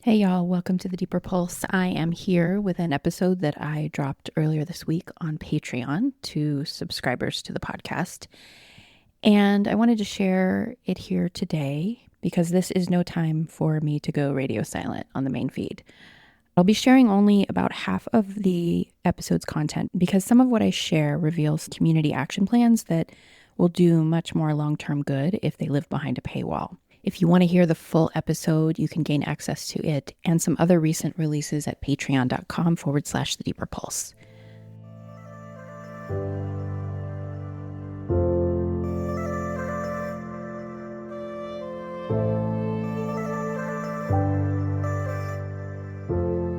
Hey y'all, welcome to the Deeper Pulse. I am here with an episode that I dropped earlier this week on Patreon to subscribers to the podcast. And I wanted to share it here today because this is no time for me to go radio silent on the main feed. I'll be sharing only about half of the episode's content because some of what I share reveals community action plans that will do much more long-term good if they live behind a paywall. If you want to hear the full episode, you can gain access to it and some other recent releases at patreon.com/the deeper pulse.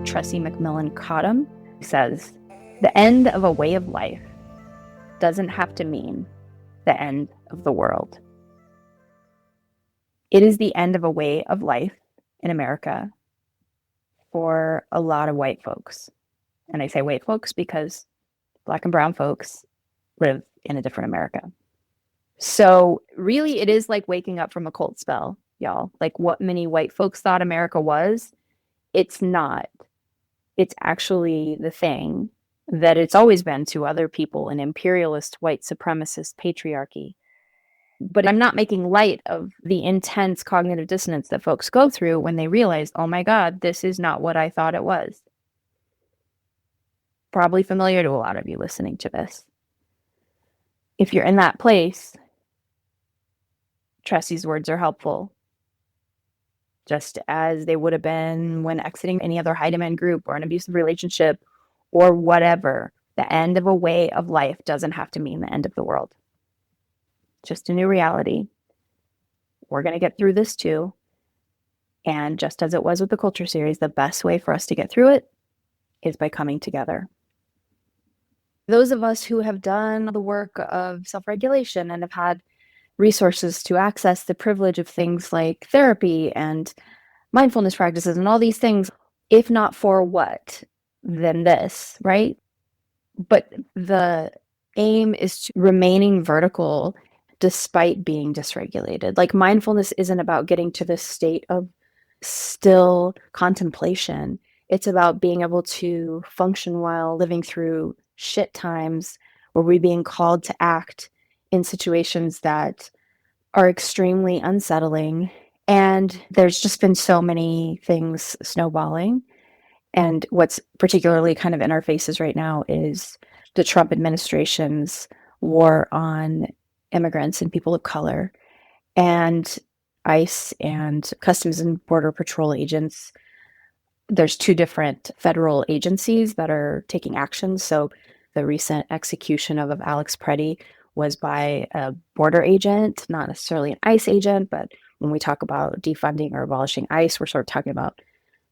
Tressie McMillan Cottom says, "The end of a way of life doesn't have to mean the end of the world." It is the end of a way of life in America for a lot of white folks. And I say white folks because Black and brown folks live in a different America. So really, it is like waking up from a cold spell, y'all. Like what many white folks thought America was, it's not. It's actually the thing that it's always been to other people, an imperialist, white supremacist patriarchy. But I'm not making light of the intense cognitive dissonance that folks go through when they realize, oh my God, this is not what I thought it was. Probably familiar to a lot of you listening to this. If you're in that place, Tressie's words are helpful, just as they would have been when exiting any other high demand group or an abusive relationship or whatever. The end of a way of life doesn't have to mean the end of the world. Just a new reality. We're going to get through this too. And just as it was with the culture series, the best way for us to get through it is by coming together. Those of us who have done the work of self-regulation and have had resources to access the privilege of things like therapy and mindfulness practices and all these things, if not for what, then this, right? But the aim is to remaining vertical despite being dysregulated. Like mindfulness isn't about getting to this state of still contemplation. It's about being able to function while living through shit times where we're being called to act in situations that are extremely unsettling. And there's just been so many things snowballing. And what's particularly kind of in our faces right now is the Trump administration's war on immigrants and people of color, and ICE and Customs and Border Patrol agents. There's two different federal agencies that are taking action. So the recent execution of Alex Preddy was by a border agent, not necessarily an ICE agent, but when we talk about defunding or abolishing ICE, we're sort of talking about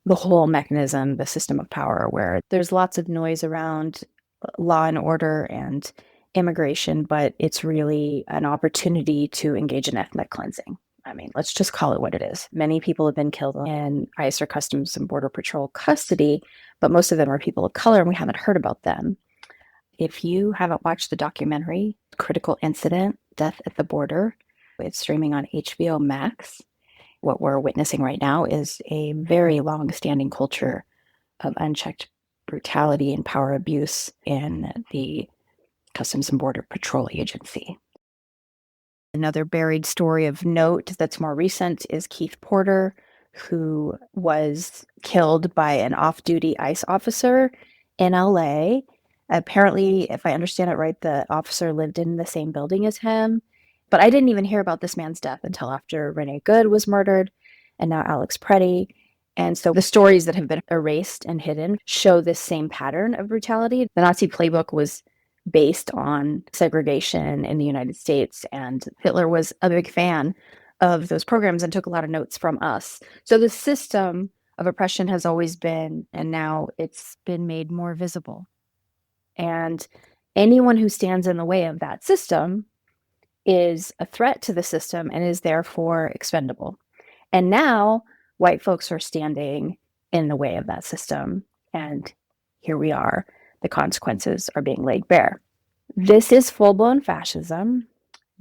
the whole mechanism, the system of power, where there's lots of noise around law and order and immigration, but it's really an opportunity to engage in ethnic cleansing. I mean, let's just call it what it is. Many people have been killed in ICE or Customs and Border Patrol custody, but most of them are people of color, and we haven't heard about them. If you haven't watched the documentary, Critical Incident, Death at the Border, it's streaming on HBO Max. What we're witnessing right now is a very long-standing culture of unchecked brutality and power abuse in the Customs and Border Patrol Agency. Another buried story of note that's more recent is Keith Porter, who was killed by an off-duty ICE officer in LA. Apparently, if I understand it right, the officer lived in the same building as him. But I didn't even hear about this man's death until after Renee Good was murdered and now Alex Preddy. And so the stories that have been erased and hidden show this same pattern of brutality. The Nazi playbook was based on segregation in the United States, and Hitler was a big fan of those programs and took a lot of notes from us. So the system of oppression has always been, and now it's been made more visible. And anyone who stands in the way of that system is a threat to the system and is therefore expendable. And now white folks are standing in the way of that system. And here we are. The consequences are being laid bare. This is full-blown fascism.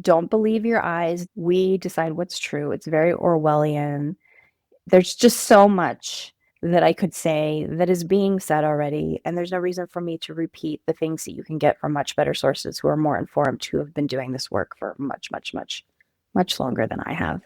Don't believe your eyes. We decide what's true. It's very Orwellian. There's just so much that I could say that is being said already. And there's no reason for me to repeat the things that you can get from much better sources who are more informed, who have been doing this work for much, much, much, much longer than I have.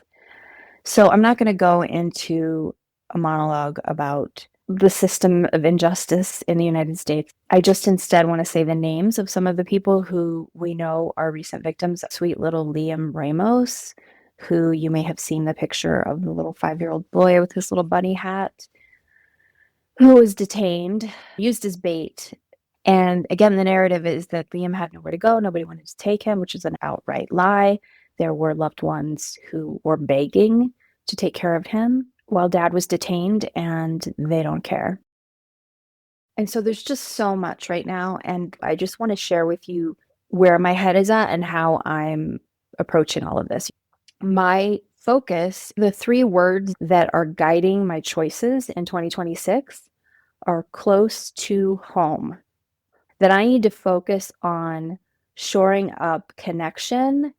So I'm not going to go into a monologue about the system of injustice in the United States. I just instead want to say the names of some of the people who we know are recent victims. Sweet little Liam Ramos, who you may have seen the picture of the little 5-year-old boy with his little bunny hat, who was detained, used as bait. And again, the narrative is that Liam had nowhere to go. Nobody wanted to take him, which is an outright lie. There were loved ones who were begging to take care of him while dad was detained, and they don't care. And so there's just so much right now. And I just want to share with you where my head is at and how I'm approaching all of this. My focus, the 3 words that are guiding my choices in 2026 are close to home. That I need to focus on shoring up connection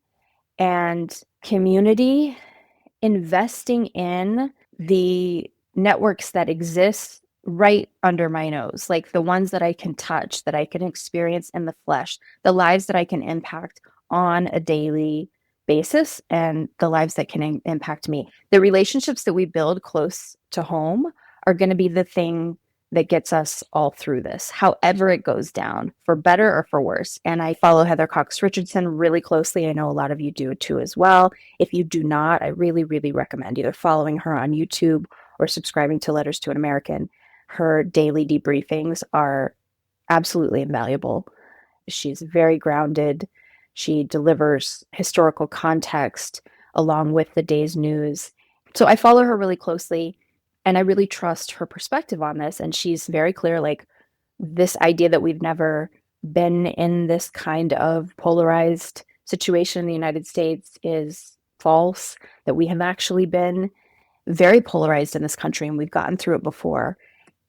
and community, investing in the networks that exist right under my nose, like the ones that I can touch, that I can experience in the flesh, the lives that I can impact on a daily basis, and the lives that can impact me. The relationships that we build close to home are going to be the thing that gets us all through this, however it goes down, for better or for worse. And I follow Heather Cox Richardson really closely. I know a lot of you do too as well. If you do not, I really, really recommend either following her on YouTube or subscribing to Letters to an American. Her daily debriefings are absolutely invaluable. She's very grounded. She delivers historical context along with the day's news. So I follow her really closely and I really trust her perspective on this. And she's very clear, like, this idea that we've never been in this kind of polarized situation in the United States is false, that we have actually been very polarized in this country and we've gotten through it before.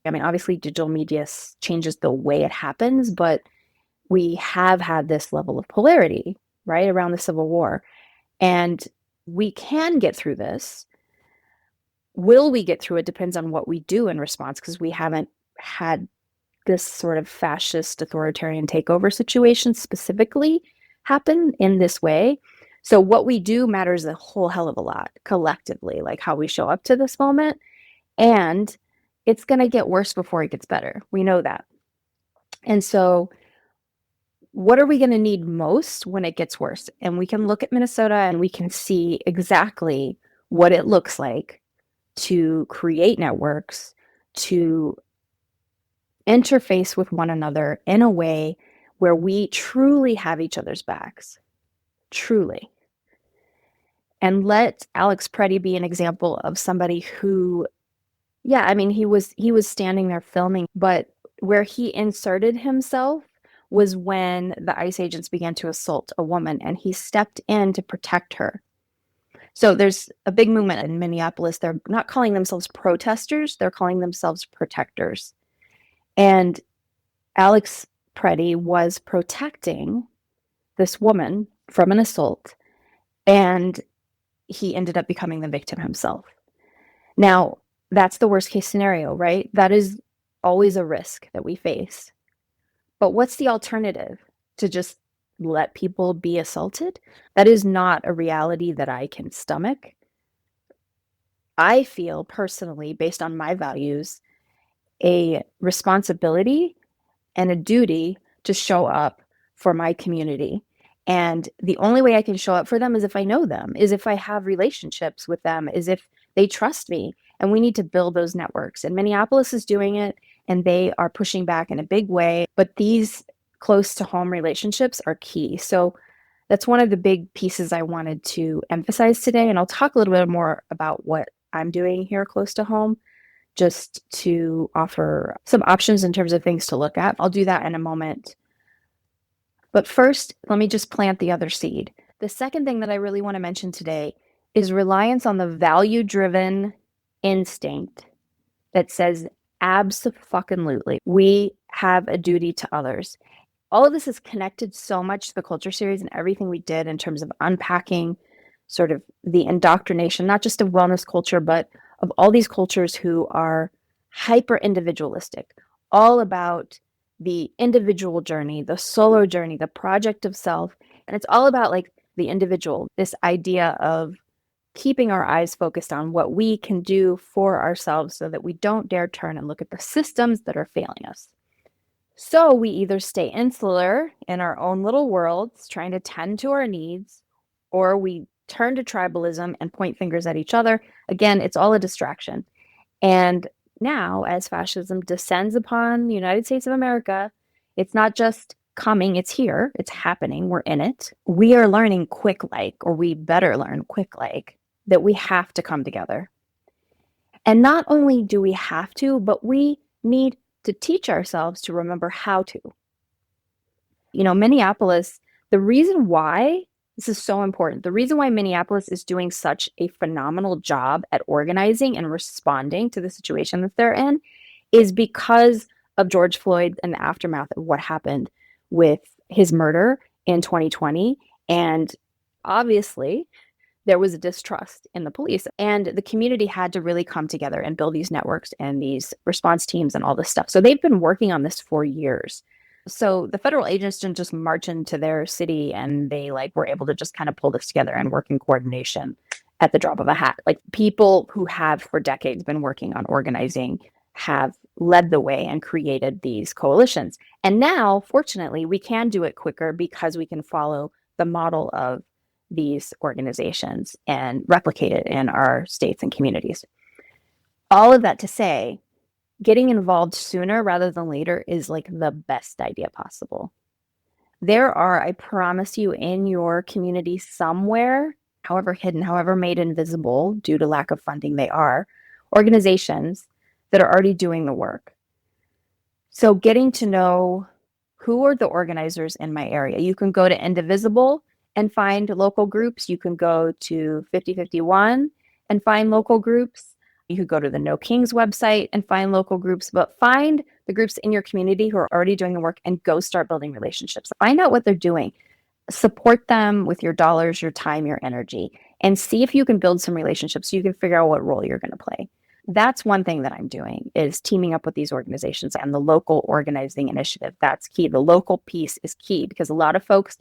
I mean, obviously, digital media changes the way it happens, but we have had this level of polarity, right, around the Civil War. And we can get through this. Will we get through it depends on what we do in response, because we haven't had this sort of fascist authoritarian takeover situation specifically happen in this way. So what we do matters a whole hell of a lot collectively, like how we show up to this moment. And it's going to get worse before it gets better. We know that. And so what are we going to need most when it gets worse? And we can look at Minnesota and we can see exactly what it looks like to create networks, to interface with one another in a way where we truly have each other's backs. Truly. And let Alex Preddy be an example of somebody who, yeah, I mean, he was standing there filming, but where he inserted himself was when the ICE agents began to assault a woman, and he stepped in to protect her. So there's a big movement in Minneapolis. They're not calling themselves protesters, they're calling themselves protectors. And Alex Preddy was protecting this woman from an assault, and he ended up becoming the victim himself. Now, that's the worst case scenario, right? That is always a risk that we face. But what's the alternative? To just let people be assaulted? That is not a reality that I can stomach. I feel personally, based on my values, a responsibility and a duty to show up for my community. And the only way I can show up for them is if I know them, is if I have relationships with them, is if they trust me. And we need to build those networks. And Minneapolis is doing it, and they are pushing back in a big way. But these close to home relationships are key. So that's one of the big pieces I wanted to emphasize today. And I'll talk a little bit more about what I'm doing here close to home, just to offer some options in terms of things to look at. I'll do that in a moment. But first, let me just plant the other seed. The second thing that I really want to mention today is reliance on the value-driven instinct that says abso-fucking-lutely, we have a duty to others. All of this is connected so much to the culture series and everything we did in terms of unpacking sort of the indoctrination, not just of wellness culture, but of all these cultures who are hyper individualistic, all about the individual journey, the solo journey, the project of self. And it's all about like the individual, this idea of keeping our eyes focused on what we can do for ourselves so that we don't dare turn and look at the systems that are failing us. So we either stay insular in our own little worlds, trying to tend to our needs, or we turn to tribalism and point fingers at each other. Again, it's all a distraction. And now, as fascism descends upon the United States of America, it's not just coming, it's here, it's happening, we're in it. We are learning quick like, or we better learn quick like, that we have to come together. And not only do we have to, but we need to teach ourselves to remember how to. Minneapolis, the reason why this is so important, the reason why Minneapolis is doing such a phenomenal job at organizing and responding to the situation that they're in is because of George Floyd and the aftermath of what happened with his murder in 2020. And obviously, there was a distrust in the police, and the community had to really come together and build these networks and these response teams and all this stuff. So they've been working on this for years. So the federal agents didn't just march into their city and they were able to just kind of pull this together and work in coordination at the drop of a hat. Like, people who have for decades been working on organizing have led the way and created these coalitions. And now, fortunately, we can do it quicker because we can follow the model of these organizations and replicate it in our states and communities. All of that to say, getting involved sooner rather than later is like the best idea possible. There are, I promise you, in your community somewhere, however hidden, however made invisible due to lack of funding they are, organizations that are already doing the work. So getting to know who are the organizers in my area. You can go to Indivisible and find local groups. You can go to 5051 and find local groups. You could go to the No Kings website and find local groups, but find the groups in your community who are already doing the work and go start building relationships. Find out what they're doing. Support them with your dollars, your time, your energy, and see if you can build some relationships so you can figure out what role you're going to play. That's one thing that I'm doing, is teaming up with these organizations and the local organizing initiative. That's key. The local piece is key because a lot of folks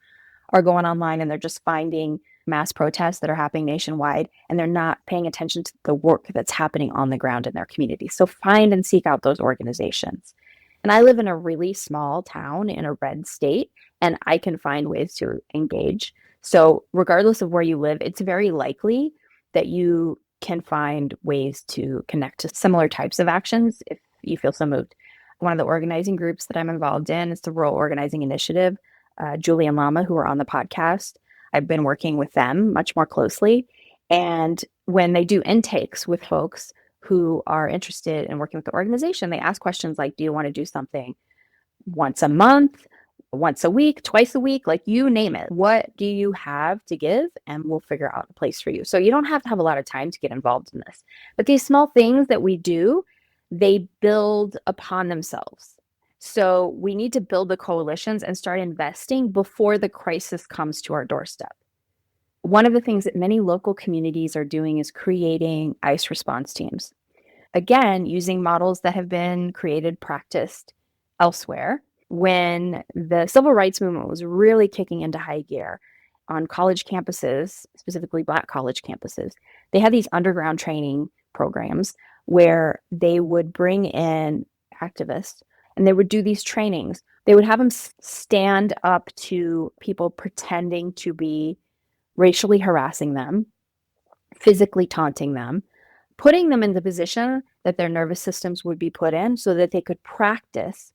are going online and they're just finding mass protests that are happening nationwide, and they're not paying attention to the work that's happening on the ground in their community. So find and seek out those organizations. And I live in a really small town in a red state, and I can find ways to engage. So regardless of where you live, it's very likely that you can find ways to connect to similar types of actions if you feel so moved. One of the organizing groups that I'm involved in is the Rural Organizing Initiative. Julie and Lama, who are on the podcast, I've been working with them much more closely. And when they do intakes with folks who are interested in working with the organization, they ask questions like, do you want to do something once a month, once a week, twice a week, like you name it? What do you have to give? And we'll figure out a place for you. So you don't have to have a lot of time to get involved in this. But these small things that we do, they build upon themselves. So we need to build the coalitions and start investing before the crisis comes to our doorstep. One of the things that many local communities are doing is creating ICE response teams. Again, using models that have been created, practiced elsewhere. When the civil rights movement was really kicking into high gear on college campuses, specifically Black college campuses, they had these underground training programs where they would bring in activists and they would do these trainings. They would have them stand up to people pretending to be racially harassing them, physically taunting them, putting them in the position that their nervous systems would be put in so that they could practice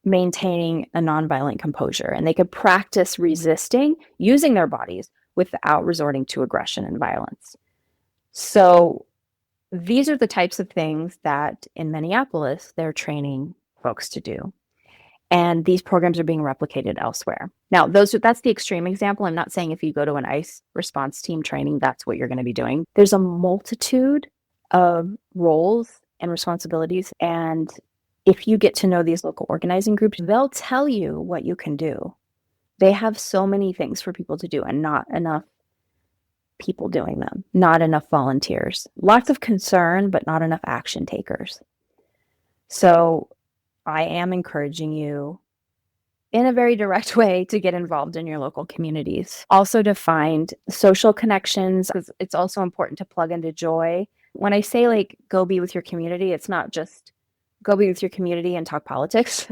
maintaining a nonviolent composure, and they could practice resisting using their bodies without resorting to aggression and violence. So these are the types of things that in Minneapolis, they're training folks to do. And these programs are being replicated elsewhere. Now, that's the extreme example. I'm not saying if you go to an ICE response team training, that's what you're going to be doing. There's a multitude of roles and responsibilities. And if you get to know these local organizing groups, they'll tell you what you can do. They have so many things for people to do and not enough people doing them, not enough volunteers. Lots of concern, but not enough action takers. So I am encouraging you in a very direct way to get involved in your local communities. Also to find social connections, because it's also important to plug into joy. When I say like go be with your community, it's not just go be with your community and talk politics.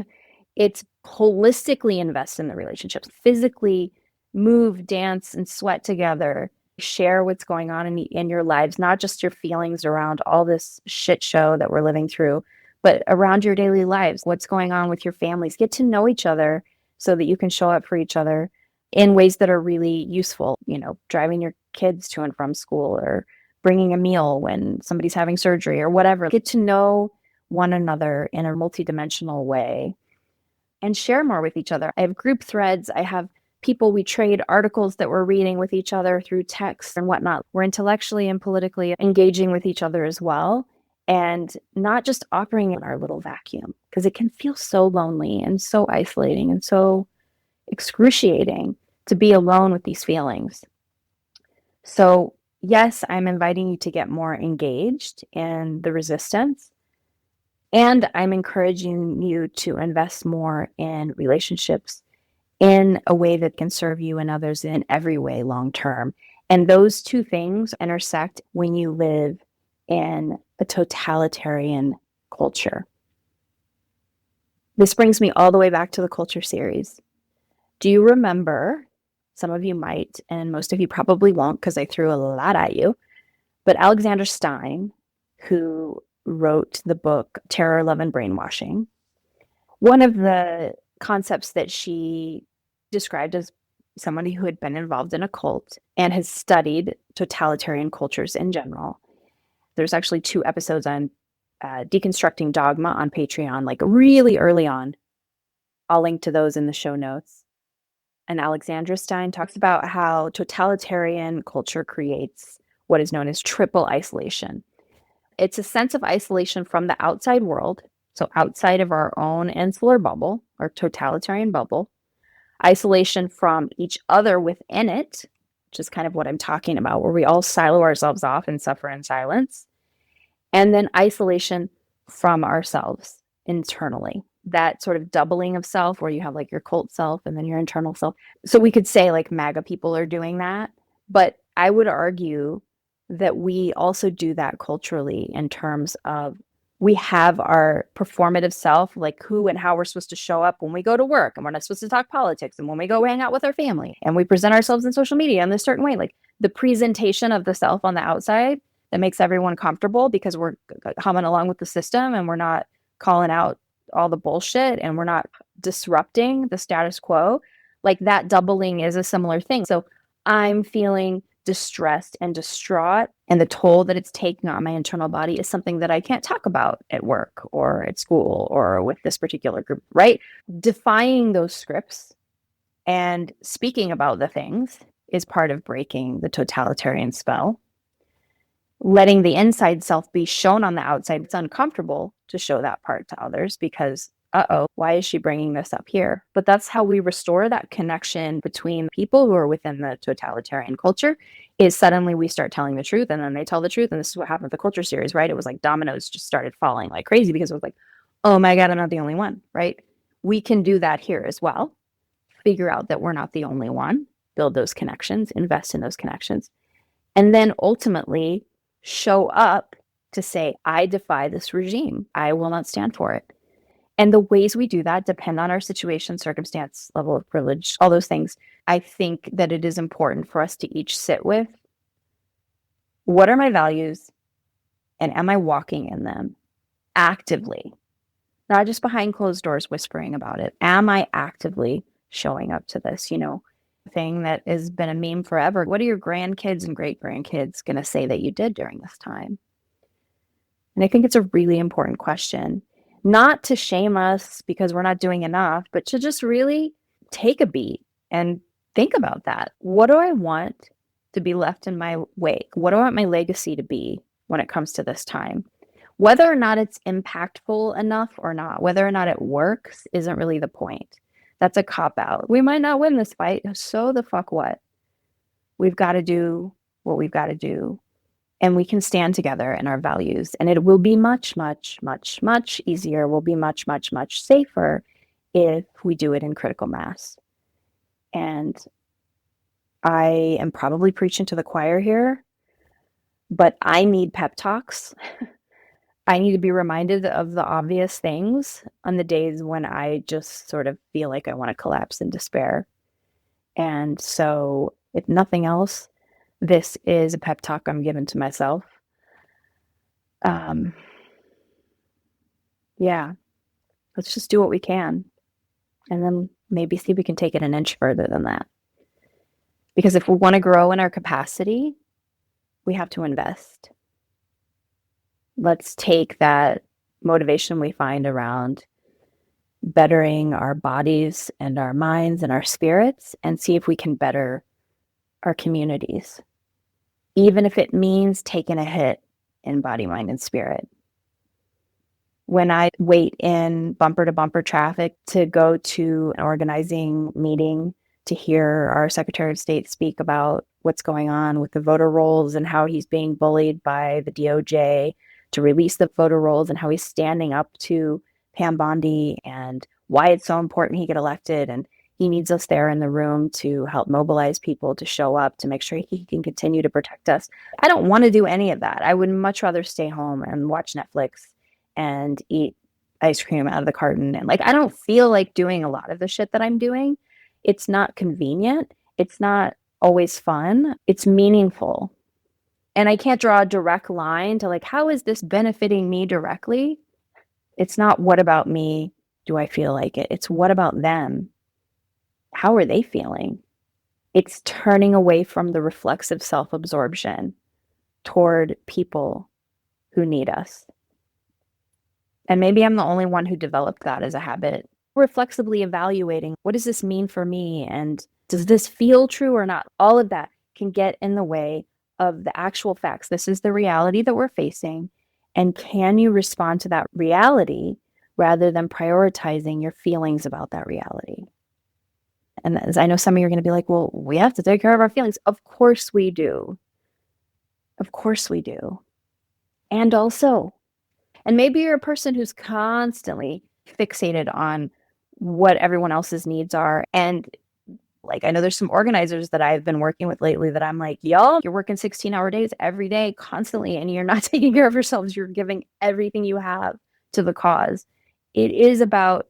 It's holistically invest in the relationships, physically move, dance, and sweat together. Share what's going on in your lives, not just your feelings around all this shit show that we're living through, but around your daily lives, what's going on with your families. Get to know each other so that you can show up for each other in ways that are really useful, driving your kids to and from school or bringing a meal when somebody's having surgery or whatever. Get to know one another in a multidimensional way and share more with each other. I have group threads. I have people we trade articles that we're reading with each other through text and whatnot. We're intellectually and politically engaging with each other as well. And not just operating in our little vacuum, because it can feel so lonely and so isolating and so excruciating to be alone with these feelings. So, yes, I'm inviting you to get more engaged in the resistance. And I'm encouraging you to invest more in relationships in a way that can serve you and others in every way long term. And those two things intersect when you live in a totalitarian culture. This brings me all the way back to the culture series. Do you remember? Some of you might, and most of you probably won't because I threw a lot at you. But Alexander Stein, who wrote the book Terror, Love, and Brainwashing, one of the concepts that she described as somebody who had been involved in a cult and has studied totalitarian cultures in general. There's actually 2 episodes on deconstructing dogma on Patreon, like really early on. I'll link to those in the show notes. And Alexandra Stein talks about how totalitarian culture creates what is known as triple isolation. It's a sense of isolation from the outside world, so outside of our own insular bubble, our totalitarian bubble, isolation from each other within it, which is kind of what I'm talking about, where we all silo ourselves off and suffer in silence, and then isolation from ourselves internally. That sort of doubling of self, where you have like your cult self and then your internal self. So we could say like MAGA people are doing that, but I would argue that we also do that culturally in terms of we have our performative self, like who and how we're supposed to show up when we go to work, and we're not supposed to talk politics, and when we go hang out with our family, and we present ourselves in social media in a certain way, like the presentation of the self on the outside that makes everyone comfortable because we're humming along with the system and we're not calling out all the bullshit and we're not disrupting the status quo. Like that doubling is a similar thing. So I'm feeling distressed and distraught, and the toll that it's taking on my internal body is something that I can't talk about at work or at school or with this particular group, right? Defying those scripts and speaking about the things is part of breaking the totalitarian spell. Letting the inside self be shown on the outside, it's uncomfortable to show that part to others because why is she bringing this up here? But that's how we restore that connection between people who are within the totalitarian culture, is suddenly we start telling the truth and then they tell the truth. And this is what happened with the culture series, right? It was like dominoes just started falling like crazy because it was like, oh my God, I'm not the only one, right? We can do that here as well. Figure out that we're not the only one, build those connections, invest in those connections, and then ultimately show up to say, I defy this regime. I will not stand for it. And the ways we do that depend on our situation, circumstance, level of privilege, all those things. I think that it is important for us to each sit with, what are my values and am I walking in them actively? Not just behind closed doors whispering about it. Am I actively showing up to this, thing that has been a meme forever? What are your grandkids and great grandkids going to say that you did during this time? And I think it's a really important question, not to shame us because we're not doing enough, but to just really take a beat and think about that. What do I want to be left in my wake? What do I want my legacy to be when it comes to this time? Whether or not it's impactful enough or not, whether or not it works isn't really the point. That's a cop out. We might not win this fight. So the fuck what? We've got to do what we've got to do and we can stand together in our values. And it will be much, much, much, much easier, will be much, much, much safer if we do it in critical mass. And I am probably preaching to the choir here, but I need pep talks. I need to be reminded of the obvious things on the days when I just sort of feel like I want to collapse in despair. And so, if nothing else, this is a pep talk I'm giving to myself. Um, yeah, let's just do what we can and then maybe see if we can take it an inch further than that. Because if we want to grow in our capacity, we have to invest. Let's take that motivation we find around bettering our bodies and our minds and our spirits and see if we can better our communities, even if it means taking a hit in body, mind, and spirit. When I wait in bumper to bumper traffic to go to an organizing meeting to hear our Secretary of State speak about what's going on with the voter rolls and how he's being bullied by the DOJ to release the voter rolls and how he's standing up to Pam Bondi and why it's so important he get elected. And he needs us there in the room to help mobilize people to show up to make sure he can continue to protect us. I don't want to do any of that. I would much rather stay home and watch Netflix and eat ice cream out of the carton. And like, I don't feel like doing a lot of the shit that I'm doing. It's not convenient. It's not always fun. It's meaningful. And I can't draw a direct line to like, how is this benefiting me directly? It's not what about me do I feel like it? It's what about them? How are they feeling? It's turning away from the reflexive self absorption toward people who need us. And maybe I'm the only one who developed that as a habit. Reflexively evaluating what does this mean for me? And does this feel true or not? All of that can get in the way of the actual facts. This is the reality that we're facing. And can you respond to that reality rather than prioritizing your feelings about that reality? And as I know some of you are going to be like, well, we have to take care of our feelings. Of course we do. Of course we do. And also, and maybe you're a person who's constantly fixated on what everyone else's needs are. And like, I know there's some organizers that I've been working with lately that I'm like, y'all, you're working 16-hour days every day constantly, and you're not taking care of yourselves. You're giving everything you have to the cause. It is about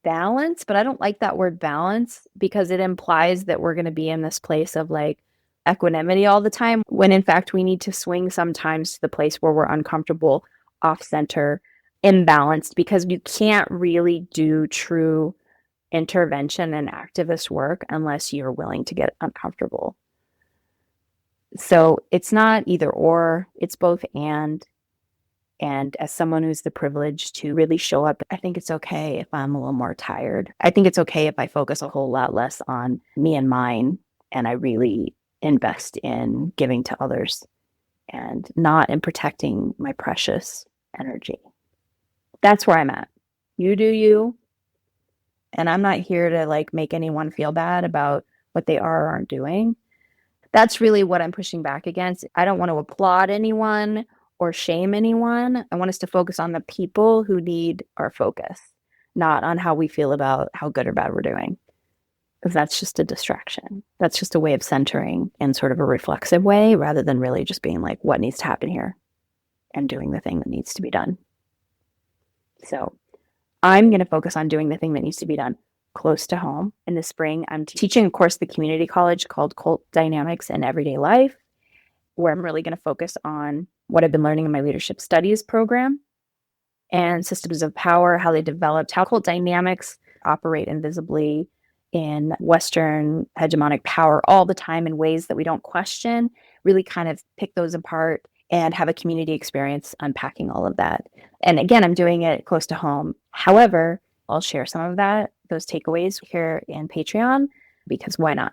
balance, but I don't like that word balance because it implies that we're going to be in this place of like equanimity all the time, when in fact we need to swing sometimes to the place where we're uncomfortable, off center, imbalanced, because you can't really do true intervention and activist work unless you're willing to get uncomfortable. So it's not either or, it's both and. And as someone who's the privilege to really show up, I think it's okay if I'm a little more tired. I think it's okay if I focus a whole lot less on me and mine, and I really invest in giving to others and not in protecting my precious energy. That's where I'm at. You do you. And I'm not here to like make anyone feel bad about what they are or aren't doing. That's really what I'm pushing back against. I don't want to applaud anyone or shame anyone. I want us to focus on the people who need our focus, not on how we feel about how good or bad we're doing. Because that's just a distraction. That's just a way of centering in sort of a reflexive way rather than really just being like, what needs to happen here and doing the thing that needs to be done. So I'm going to focus on doing the thing that needs to be done close to home. In the spring, I'm teaching a course at the community college called Cult Dynamics in Everyday Life, where I'm really going to focus on what I've been learning in my leadership studies program and systems of power, how they developed, how cult dynamics operate invisibly in Western hegemonic power all the time in ways that we don't question, really kind of pick those apart and have a community experience unpacking all of that. And again, I'm doing it close to home. However, I'll share some of those takeaways here in Patreon, because why not?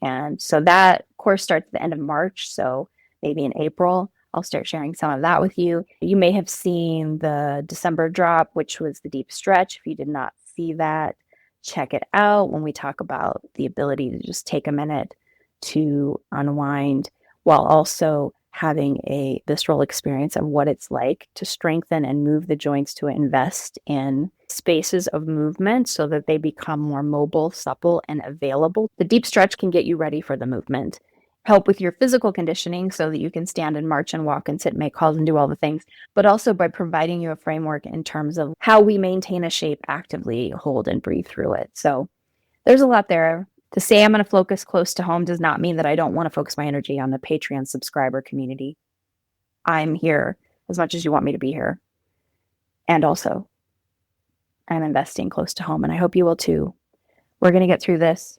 And so that course starts at the end of March. So maybe in April, I'll start sharing some of that with you. You may have seen the December drop, which was the deep stretch. If you did not see that, check it out when we talk about the ability to just take a minute to unwind while also having a visceral experience of what it's like to strengthen and move the joints, to invest in spaces of movement so that they become more mobile, supple, and available. The deep stretch can get you ready for the movement, help with your physical conditioning so that you can stand and march and walk and sit and make calls and do all the things, but also by providing you a framework in terms of how we maintain a shape, actively hold and breathe through it. So there's a lot there. To say I'm going to focus close to home does not mean that I don't want to focus my energy on the Patreon subscriber community. I'm here as much as you want me to be here. And also, I'm investing close to home, and I hope you will too. We're going to get through this.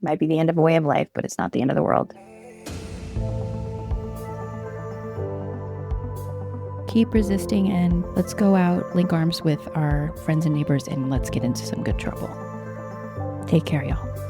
Might be the end of a way of life, but it's not the end of the world. Keep resisting, and let's go out, link arms with our friends and neighbors, and let's get into some good trouble. Take care, y'all.